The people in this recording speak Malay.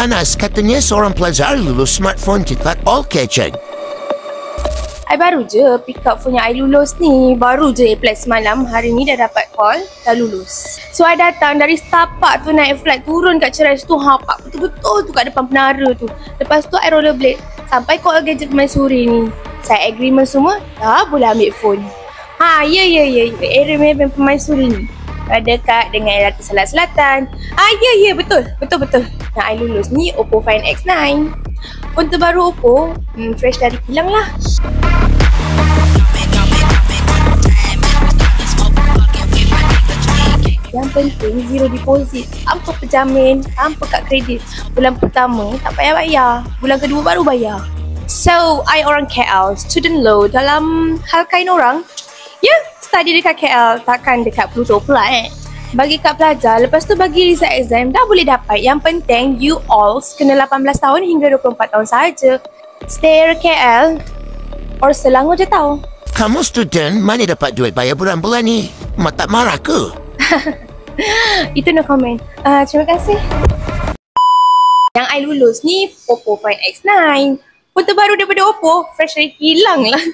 panas katanya seorang pelajar lulus smartphone cetak all catching. I baru je pick up phone yang I lulus ni. Baru je apply semalam. Hari ni dah dapat call, dah lulus. So I datang dari Setapak tu, naik flight turun kat Cerai tu. Pak betul-betul tu kat depan penara tu. Lepas tu I rollerblade sampai call gadget permaisuri ni. Saya agreement semua, dah boleh ambil phone. Ya. Area Maybank permaisuri ni dekat dengan LRT Salak Selatan. Ya, betul. Yang I lulus ni Oppo Find X9. Phone terbaru Oppo, fresh dari kilang lah. Yang penting zero deposit, tanpa penjamin, tanpa kad kredit. Bulan pertama tak payah bayar, bulan kedua baru bayar. So, I orang KL, student loan dalam hal kain orang. Study dekat KL, takkan dekat Pluto pula Bagi kad pelajar, lepas tu bagi result exam, dah boleh dapat. Yang penting, you all kena 18 tahun hingga 24 tahun sahaja. Stay KL or Selangor je tau. Kamu student, mana dapat duit bayar bulan-bulan ni? Mak tak marah ke? Itu no comment. Terima kasih. Yang I lulus ni Oppo Find X9. Phone terbaru daripada Oppo, fresh dari kilang lah.